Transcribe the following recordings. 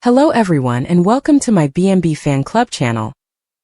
Hello everyone and welcome to my B&B Fan Club channel.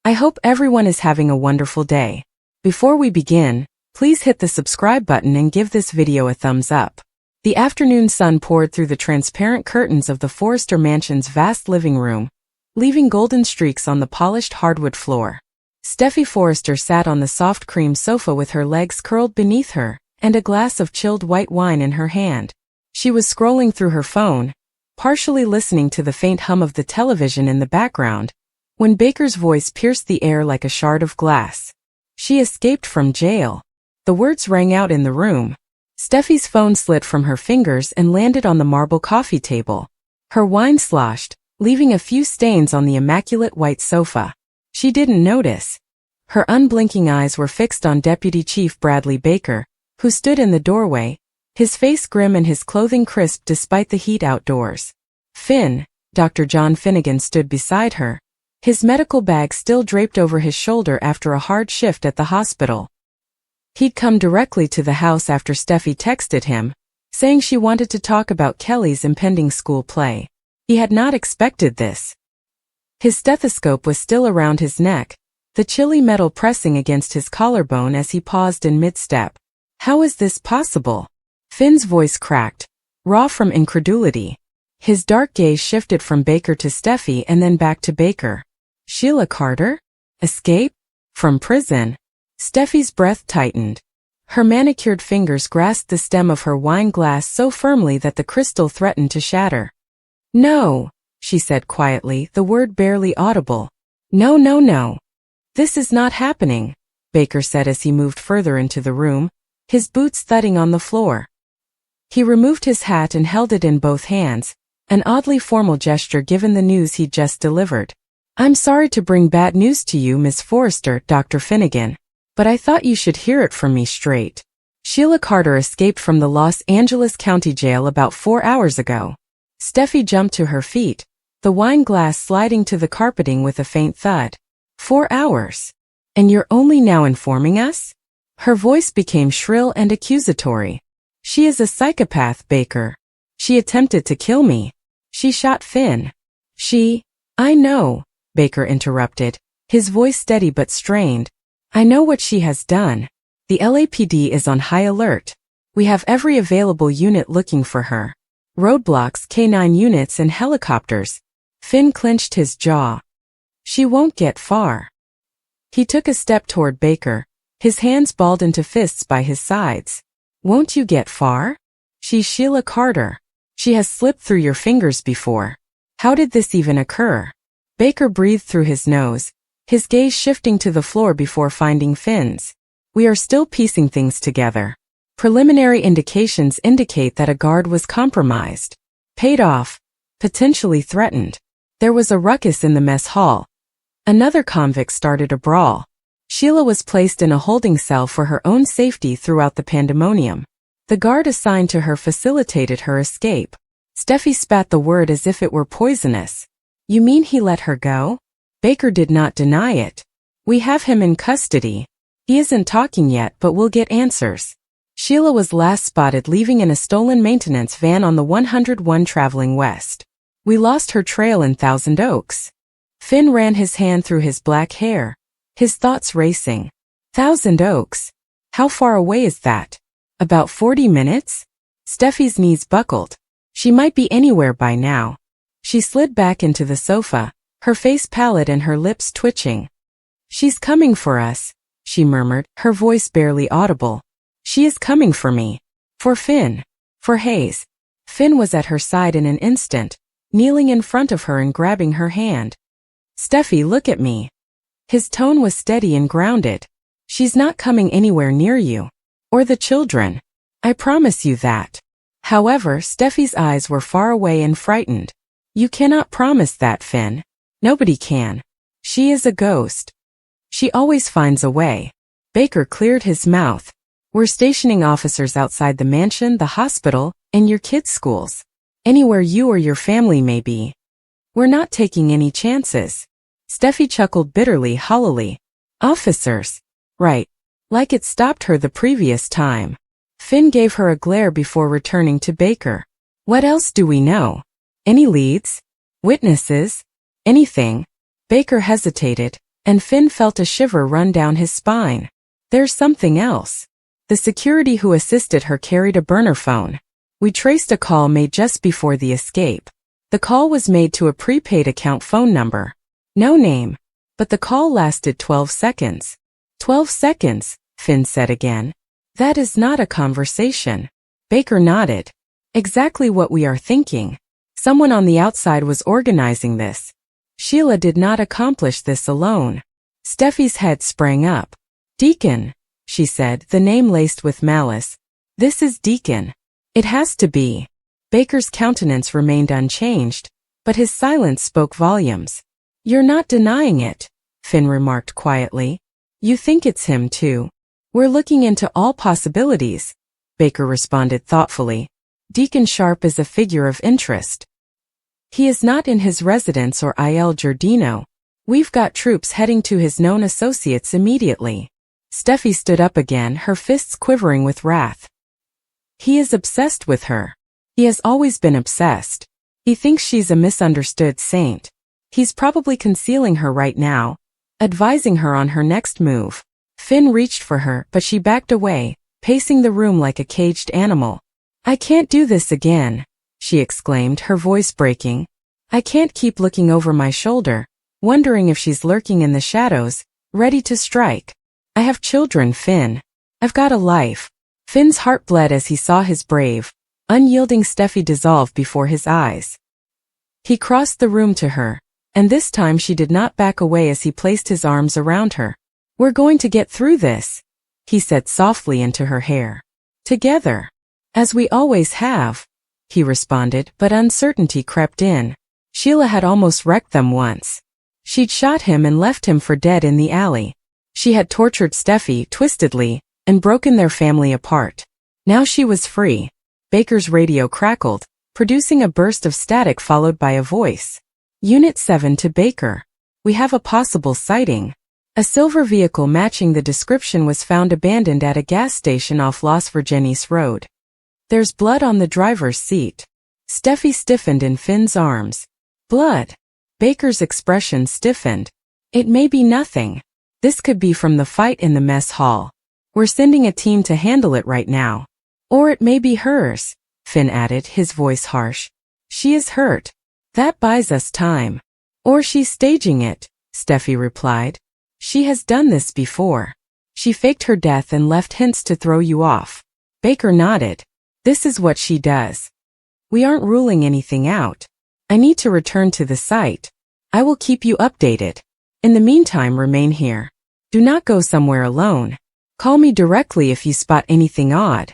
I hope everyone is having a wonderful day. Before we begin, please hit the subscribe button and give this video a thumbs up. The afternoon sun poured through the transparent curtains of the Forrester mansion's vast living room, leaving golden streaks on the polished hardwood floor. Steffy Forrester sat on the soft cream sofa with her legs curled beneath her and a glass of chilled white wine in her hand. She was scrolling through her phone, partially listening to the faint hum of the television in the background, when Baker's voice pierced the air like a shard of glass. She escaped from jail. The words rang out in the room. Steffy's phone slid from her fingers and landed on the marble coffee table. Her wine sloshed, leaving a few stains on the immaculate white sofa. She didn't notice. Her unblinking eyes were fixed on Deputy Chief Bradley Baker, who stood in the doorway, his face grim and his clothing crisp despite the heat outdoors. Finn, Dr. John Finnegan, stood beside her, his medical bag still draped over his shoulder after a hard shift at the hospital. He'd come directly to the house after Steffy texted him, saying she wanted to talk about Kelly's impending school play. He had not expected this. His stethoscope was still around his neck, the chilly metal pressing against his collarbone as he paused in mid-step. How is this possible? Finn's voice cracked, raw from incredulity. His dark gaze shifted from Baker to Steffy and then back to Baker. Sheila Carter? Escape? From prison? Steffy's breath tightened. Her manicured fingers grasped the stem of her wine glass so firmly that the crystal threatened to shatter. No, she said quietly, the word barely audible. No, no, no. This is not happening, Baker said as he moved further into the room, his boots thudding on the floor. He removed his hat and held it in both hands, an oddly formal gesture given the news he'd just delivered. I'm sorry to bring bad news to you, Miss Forrester, Dr. Finnegan, but I thought you should hear it from me straight. Sheila Carter escaped from the Los Angeles County Jail about 4 hours ago. Steffy jumped to her feet, the wine glass sliding to the carpeting with a faint thud. 4 hours? And you're only now informing us? Her voice became shrill and accusatory. She is a psychopath, Baker. She attempted to kill me. She shot Finn. I know, Baker interrupted, his voice steady but strained. I know what she has done. The LAPD is on high alert. We have every available unit looking for her. Roadblocks, K9 units and helicopters. Finn clenched his jaw. She won't get far. He took a step toward Baker, his hands balled into fists by his sides. Won't you get far? She's Sheila Carter. She has slipped through your fingers before. How did this even occur? Baker breathed through his nose, his gaze shifting to the floor before finding Finn's. We are still piecing things together. Preliminary indications indicate that a guard was compromised, paid off, potentially threatened. There was a ruckus in the mess hall. Another convict started a brawl. Sheila was placed in a holding cell for her own safety throughout the pandemonium. The guard assigned to her facilitated her escape. Steffy spat the word as if it were poisonous. You mean he let her go? Baker did not deny it. We have him in custody. He isn't talking yet, but we'll get answers. Sheila was last spotted leaving in a stolen maintenance van on the 101 traveling west. We lost her trail in Thousand Oaks. Finn ran his hand through his black hair, his thoughts racing. Thousand Oaks? How far away is that? About 40 minutes? Steffy's knees buckled. She might be anywhere by now. She slid back into the sofa, her face pallid and her lips twitching. She's coming for us, she murmured, her voice barely audible. She is coming for me. For Finn. For Hayes. Finn was at her side in an instant, kneeling in front of her and grabbing her hand. Steffy, look at me. His tone was steady and grounded. She's not coming anywhere near you. Or the children. I promise you that. However, Steffy's eyes were far away and frightened. You cannot promise that, Finn. Nobody can. She is a ghost. She always finds a way. Baker cleared his mouth. We're stationing officers outside the mansion, the hospital, and your kids' schools. Anywhere you or your family may be. We're not taking any chances. Steffy chuckled bitterly, hollowly. Officers. Right. Like it stopped her the previous time. Finn gave her a glare before returning to Baker. What else do we know? Any leads? Witnesses? Anything? Baker hesitated, and Finn felt a shiver run down his spine. There's something else. The security who assisted her carried a burner phone. We traced a call made just before the escape. The call was made to a prepaid account phone number. No name. But the call lasted 12 seconds. 12 seconds, Finn said again. That is not a conversation. Baker nodded. Exactly what we are thinking. Someone on the outside was organizing this. Sheila did not accomplish this alone. Steffi's head sprang up. Deacon, she said, the name laced with malice. This is Deacon. It has to be. Baker's countenance remained unchanged, but his silence spoke volumes. You're not denying it, Finn remarked quietly. You think it's him too. We're looking into all possibilities, Baker responded thoughtfully. Deacon Sharp is a figure of interest. He is not in his residence or Il Giardino. We've got troops heading to his known associates immediately. Steffi stood up again, her fists quivering with wrath. He is obsessed with her. He has always been obsessed. He thinks she's a misunderstood saint. He's probably concealing her right now, advising her on her next move. Finn reached for her, but she backed away, pacing the room like a caged animal. I can't do this again, she exclaimed, her voice breaking. I can't keep looking over my shoulder, wondering if she's lurking in the shadows, ready to strike. I have children, Finn. I've got a life. Finn's heart bled as he saw his brave, unyielding Steffi dissolve before his eyes. He crossed the room to her, and this time she did not back away as he placed his arms around her. We're going to get through this, he said softly into her hair. Together. As we always have, he responded, but uncertainty crept in. Sheila had almost wrecked them once. She'd shot him and left him for dead in the alley. She had tortured Steffi twistedly and broken their family apart. Now she was free. Baker's radio crackled, producing a burst of static followed by a voice. Unit 7 to Baker. We have a possible sighting. A silver vehicle matching the description was found abandoned at a gas station off Las Virgenes Road. There's blood on the driver's seat. Steffi stiffened in Finn's arms. Blood. Baker's expression stiffened. It may be nothing. This could be from the fight in the mess hall. We're sending a team to handle it right now. Or it may be hers, Finn added, his voice harsh. She is hurt. That buys us time. Or she's staging it, Steffi replied. She has done this before. She faked her death and left hints to throw you off. Baker nodded. This is what she does. We aren't ruling anything out. I need to return to the site. I will keep you updated. In the meantime, remain here. Do not go somewhere alone. Call me directly if you spot anything odd.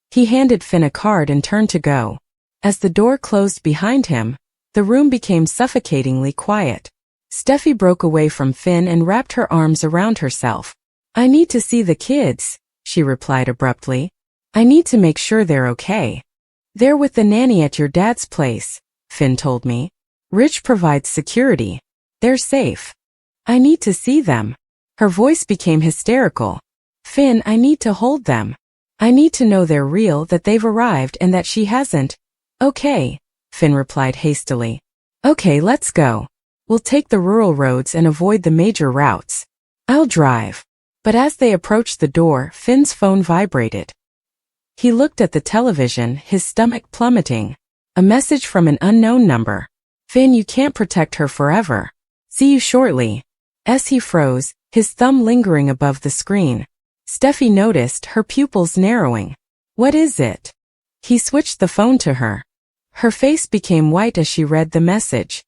He handed Finn a card and turned to go. As the door closed behind him, the room became suffocatingly quiet. Steffi broke away from Finn and wrapped her arms around herself. I need to see the kids, she replied abruptly. I need to make sure they're okay. They're with the nanny at your dad's place, Finn told me. Rich provides security. They're safe. I need to see them. Her voice became hysterical. Finn, I need to hold them. I need to know they're real, that they've arrived and that she hasn't. Okay, Finn replied hastily. Okay, let's go. We'll take the rural roads and avoid the major routes. I'll drive. But as they approached the door, Finn's phone vibrated. He looked at the television, his stomach plummeting. A message from an unknown number. Finn, you can't protect her forever. See you shortly. As he froze, his thumb lingering above the screen. Steffi noticed, her pupils narrowing. What is it? He switched the phone to her. Her face became white as she read the message.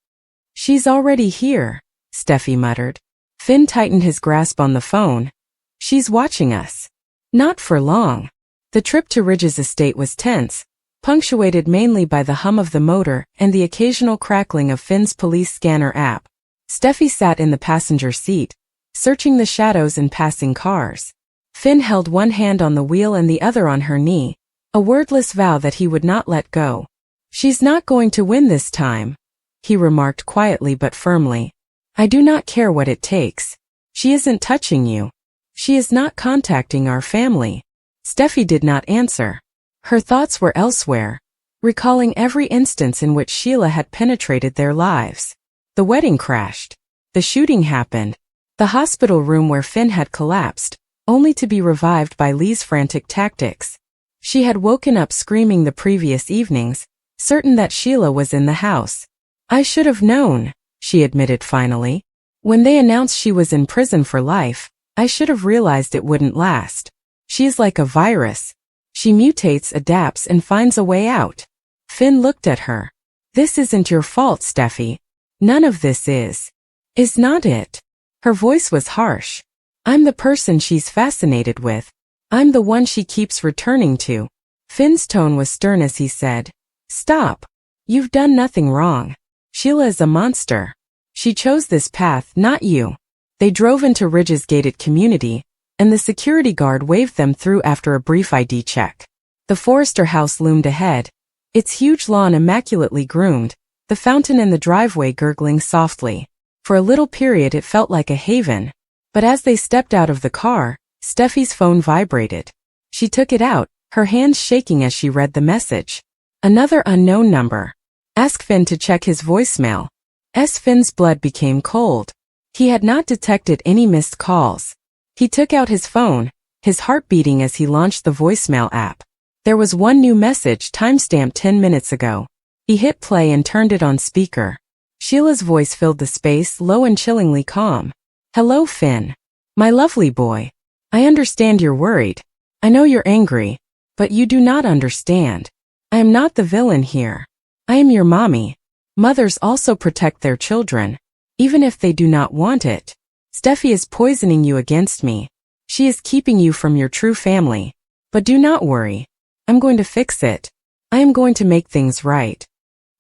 She's already here, Steffi muttered. Finn tightened his grasp on the phone. She's watching us. Not for long. The trip to Ridge's estate was tense, punctuated mainly by the hum of the motor and the occasional crackling of Finn's police scanner app. Steffi sat in the passenger seat, searching the shadows in passing cars. Finn held one hand on the wheel and the other on her knee, a wordless vow that he would not let go. She's not going to win this time, he remarked quietly but firmly. I do not care what it takes. She isn't touching you. She is not contacting our family. Steffi did not answer. Her thoughts were elsewhere, recalling every instance in which Sheila had penetrated their lives. The wedding crashed. The shooting happened. The hospital room where Finn had collapsed, only to be revived by Lee's frantic tactics. She had woken up screaming the previous evenings, certain that Sheila was in the house. "I should have known," she admitted finally. "When they announced she was in prison for life, I should have realized it wouldn't last. She is like a virus. She mutates, adapts, and finds a way out." Finn looked at her. "This isn't your fault, Steffy. None of this is. Is not it?" Her voice was harsh. "I'm the person she's fascinated with. I'm the one she keeps returning to." Finn's tone was stern as he said, "Stop. You've done nothing wrong. Sheila is a monster. She chose this path, not you." They drove into Ridge's gated community, and the security guard waved them through after a brief ID check. The Forrester house loomed ahead, its huge lawn immaculately groomed, the fountain in the driveway gurgling softly. For a little period it felt like a haven, but as they stepped out of the car, Steffi's phone vibrated. She took it out, her hands shaking as she read the message. Another unknown number. Ask Finn to check his voicemail. Finn's blood became cold. He had not detected any missed calls. He took out his phone, his heart beating as he launched the voicemail app. There was one new message timestamped 10 minutes ago. He hit play and turned it on speaker. Sheila's voice filled the space, low and chillingly calm. "Hello, Finn. My lovely boy. I understand you're worried. I know you're angry. But you do not understand. I am not the villain here. I am your mommy. Mothers also protect their children, even if they do not want it. Steffi is poisoning you against me. She is keeping you from your true family. But do not worry. I'm going to fix it. I am going to make things right.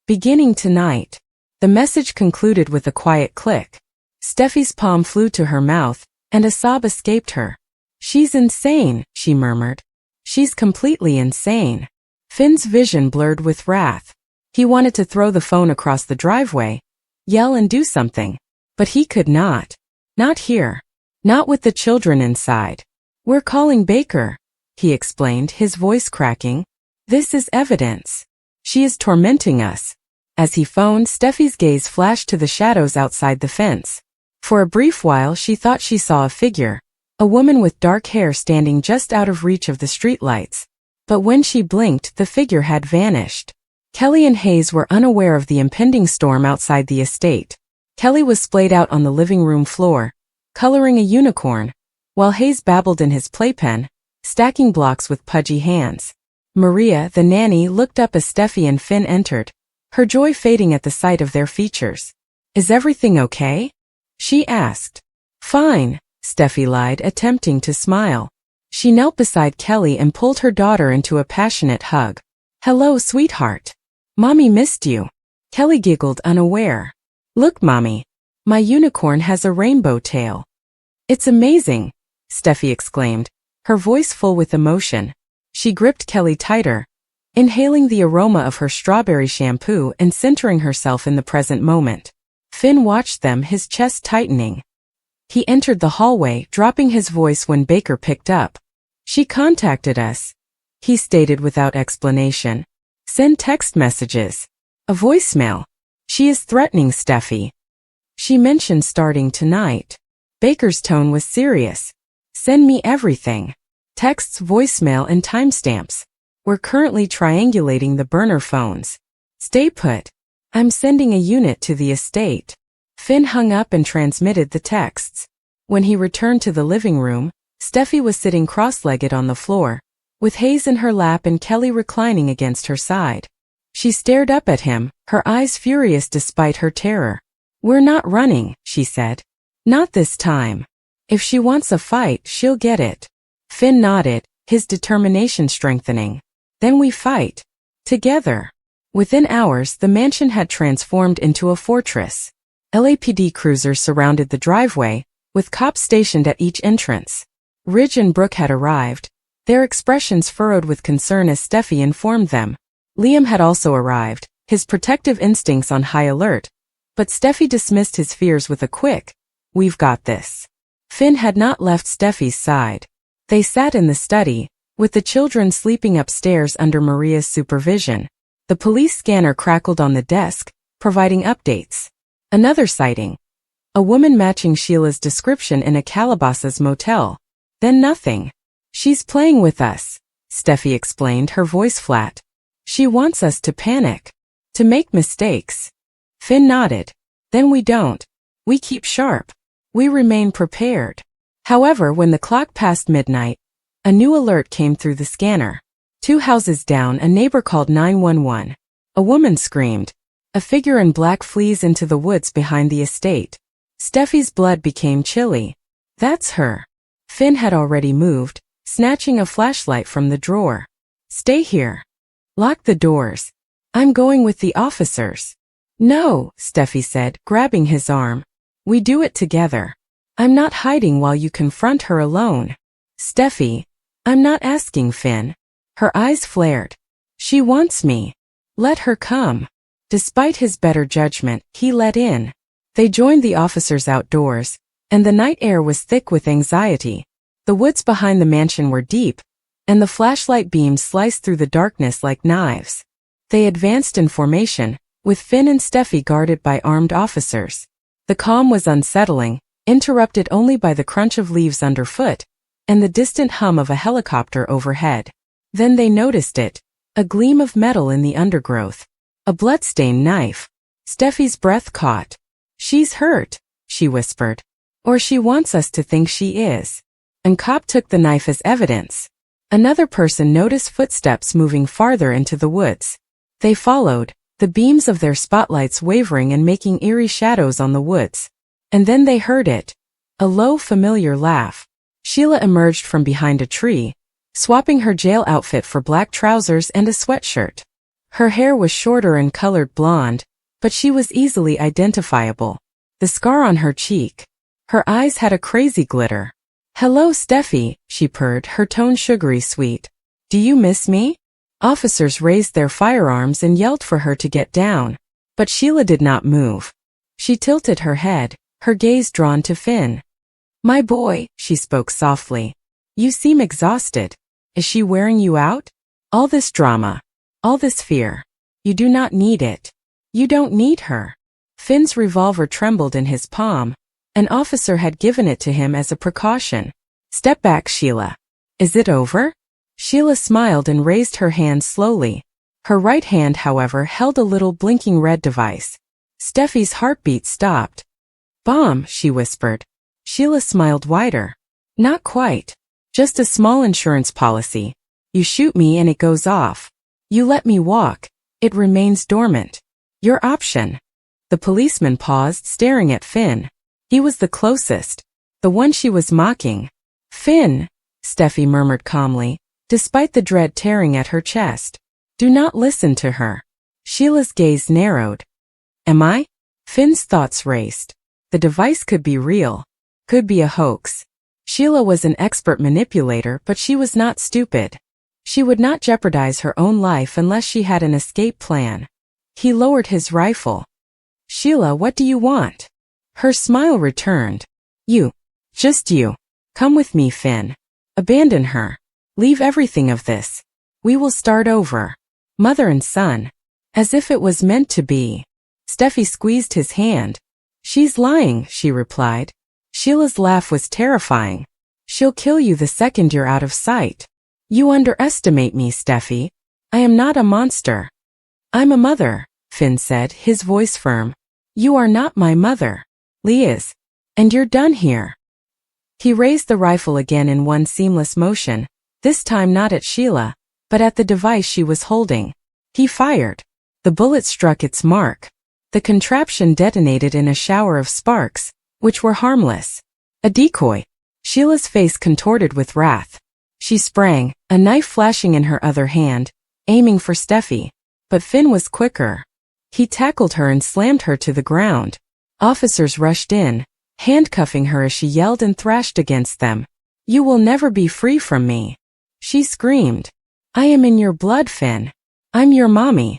Beginning tonight." The message concluded with a quiet click. Steffi's palm flew to her mouth, and a sob escaped her. "She's insane," she murmured. "She's completely insane." Finn's vision blurred with wrath. He wanted to throw the phone across the driveway, yell and do something. But he could not. Not here. Not with the children inside. "We're calling Baker," he explained, his voice cracking. "This is evidence. She is tormenting us." As he phoned, Steffi's gaze flashed to the shadows outside the fence. For a brief while she thought she saw a figure, a woman with dark hair standing just out of reach of the streetlights. But when she blinked, the figure had vanished. Kelly and Hayes were unaware of the impending storm outside the estate. Kelly was splayed out on the living room floor, coloring a unicorn, while Hayes babbled in his playpen, stacking blocks with pudgy hands. Maria, the nanny, looked up as Steffi and Finn entered, her joy fading at the sight of their features. "Is everything okay?" she asked. "Fine," Steffi lied, attempting to smile. She knelt beside Kelly and pulled her daughter into a passionate hug. "Hello, sweetheart. Mommy missed you." Kelly giggled, unaware. "Look, Mommy. My unicorn has a rainbow tail." "It's amazing," Steffi exclaimed, her voice full with emotion. She gripped Kelly tighter, inhaling the aroma of her strawberry shampoo and centering herself in the present moment. Finn watched them, his chest tightening. He entered the hallway, dropping his voice when Baker picked up. "She contacted us," he stated without explanation. "Send text messages. A voicemail. She is threatening Steffi. She mentioned starting tonight." Baker's tone was serious. "Send me everything. Texts, voicemail, and timestamps. We're currently triangulating the burner phones. Stay put. I'm sending a unit to the estate." Finn hung up and transmitted the texts. When he returned to the living room, Steffi was sitting cross-legged on the floor, with Hayes in her lap and Kelly reclining against her side. She stared up at him, her eyes furious despite her terror. "We're not running," she said. "Not this time. If she wants a fight, she'll get it." Finn nodded, his determination strengthening. "Then we fight. Together." Within hours, the mansion had transformed into a fortress. LAPD cruisers surrounded the driveway, with cops stationed at each entrance. Ridge and Brooke had arrived, their expressions furrowed with concern as Steffi informed them. Liam had also arrived, his protective instincts on high alert, but Steffi dismissed his fears with a quick, "We've got this." Finn had not left Steffi's side. They sat in the study, with the children sleeping upstairs under Maria's supervision. The police scanner crackled on the desk, providing updates. Another sighting. A woman matching Sheila's description in a Calabasas motel. Then nothing. She's playing with us, Steffi explained, her voice flat. She wants us to panic. To make mistakes. Finn nodded. Then we don't. We keep sharp. We remain prepared. However, when the clock passed midnight, a new alert came through the scanner. 2 houses down, a neighbor called 911. A woman screamed. A figure in black flees into the woods behind the estate. Steffi's blood became chilly. That's her. Finn had already moved, snatching a flashlight from the drawer. Stay here. Lock the doors. I'm going with the officers. No, Steffi said, grabbing his arm. We do it together. I'm not hiding while you confront her alone. Steffi, I'm not asking, Finn. Her eyes flared. She wants me. Let her come. Despite his better judgment, he let in. They joined the officers outdoors, and the night air was thick with anxiety. The woods behind the mansion were deep, and the flashlight beams sliced through the darkness like knives. They advanced in formation, with Finn and Steffi guarded by armed officers. The calm was unsettling, interrupted only by the crunch of leaves underfoot, and the distant hum of a helicopter overhead. Then they noticed it, a gleam of metal in the undergrowth. A bloodstained knife. Steffi's breath caught. She's hurt, she whispered. Or she wants us to think she is. And cop took the knife as evidence. Another person noticed footsteps moving farther into the woods. They followed, the beams of their spotlights wavering and making eerie shadows on the woods. And then they heard it. A low, familiar laugh. Sheila emerged from behind a tree, swapping her jail outfit for black trousers and a sweatshirt. Her hair was shorter and colored blonde, but she was easily identifiable. The scar on her cheek. Her eyes had a crazy glitter. Hello, Steffi, she purred, her tone sugary sweet. Do you miss me? Officers raised their firearms and yelled for her to get down. But Sheila did not move. She tilted her head, her gaze drawn to Finn. My boy, she spoke softly. You seem exhausted. Is she wearing you out? All this drama. All this fear. You do not need it. You don't need her. Finn's revolver trembled in his palm. An officer had given it to him as a precaution. Step back, Sheila. Is it over? Sheila smiled and raised her hand slowly. Her right hand, however, held a little blinking red device. Steffi's heartbeat stopped. Bomb, she whispered. Sheila smiled wider. Not quite. Just a small insurance policy. You shoot me and it goes off. You let me walk. It remains dormant. Your option. The policeman paused, staring at Finn. He was the closest. The one she was mocking. Finn, Steffi murmured calmly, despite the dread tearing at her chest. Do not listen to her. Sheila's gaze narrowed. Am I? Finn's thoughts raced. The device could be real. Could be a hoax. Sheila was an expert manipulator, but she was not stupid. She would not jeopardize her own life unless she had an escape plan. He lowered his rifle. Sheila, what do you want? Her smile returned. You. Just you. Come with me, Finn. Abandon her. Leave everything of this. We will start over. Mother and son. As if it was meant to be. Steffi squeezed his hand. She's lying, she replied. Sheila's laugh was terrifying. She'll kill you the second you're out of sight. You underestimate me, Steffi. I am not a monster. I'm a mother, Finn said, his voice firm. You are not my mother. Lee is. And you're done here. He raised the rifle again in one seamless motion, this time not at Sheila, but at the device she was holding. He fired. The bullet struck its mark. The contraption detonated in a shower of sparks, which were harmless. A decoy. Sheila's face contorted with wrath. She sprang, a knife flashing in her other hand, aiming for Steffi. But Finn was quicker. He tackled her and slammed her to the ground. Officers rushed in, handcuffing her as she yelled and thrashed against them. You will never be free from me. She screamed. I am in your blood, Finn. I'm your mommy.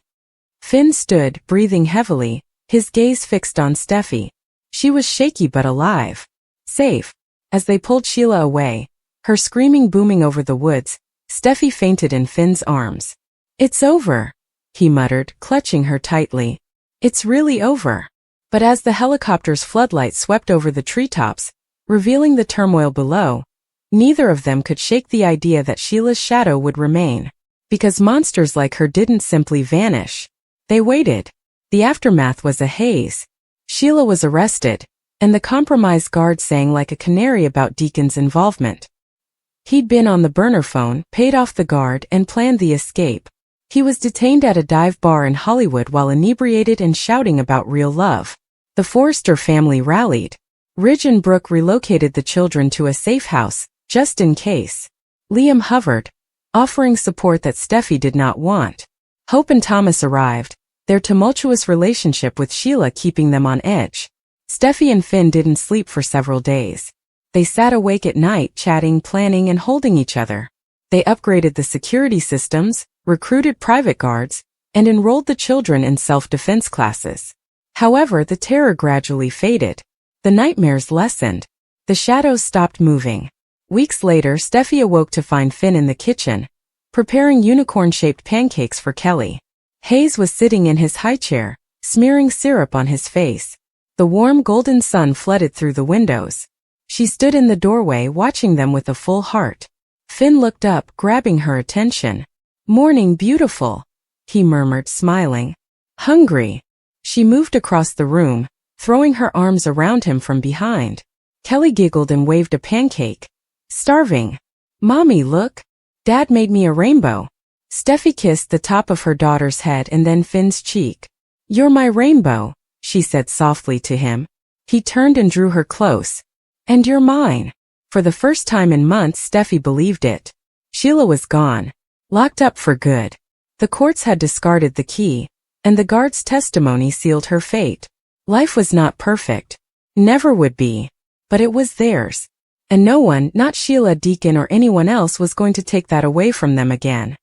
Finn stood, breathing heavily, his gaze fixed on Steffi. She was shaky but alive. Safe. As they pulled Sheila away, her screaming booming over the woods, Steffi fainted in Finn's arms. It's over. he muttered, clutching her tightly. It's really over. But as the helicopter's floodlights swept over the treetops, revealing the turmoil below, neither of them could shake the idea that Sheila's shadow would remain. Because monsters like her didn't simply vanish. They waited. The aftermath was a haze. Sheila was arrested, and the compromised guard sang like a canary about Deacon's involvement. He'd been on the burner phone, paid off the guard, and planned the escape. He was detained at a dive bar in Hollywood while inebriated and shouting about real love. The Forrester family rallied. Ridge and Brooke relocated the children to a safe house, just in case. Liam hovered, offering support that Steffy did not want. Hope and Thomas arrived, their tumultuous relationship with Sheila keeping them on edge. Steffy and Finn didn't sleep for several days. They sat awake at night chatting, planning, and holding each other. They upgraded the security systems, recruited private guards, and enrolled the children in self-defense classes. However, the terror gradually faded. The nightmares lessened. The shadows stopped moving. Weeks later, Steffy awoke to find Finn in the kitchen, preparing unicorn-shaped pancakes for Kelly. Hayes was sitting in his high chair, smearing syrup on his face. The warm golden sun flooded through the windows. She stood in the doorway watching them with a full heart. Finn looked up, grabbing her attention. "Morning, beautiful," he murmured, smiling. "Hungry?" She moved across the room, throwing her arms around him from behind. Kelly giggled and waved a pancake. "Starving. Mommy, look. Dad made me a rainbow." Steffy kissed the top of her daughter's head and then Finn's cheek. "You're my rainbow," she said softly to him. He turned and drew her close. "And you're mine." For the first time in months, Steffy believed it. Sheila was gone. Locked up for good. The courts had discarded the key, and the guard's testimony sealed her fate. Life was not perfect. Never would be. But it was theirs. And no one, not Sheila, Deacon, or anyone else, was going to take that away from them again.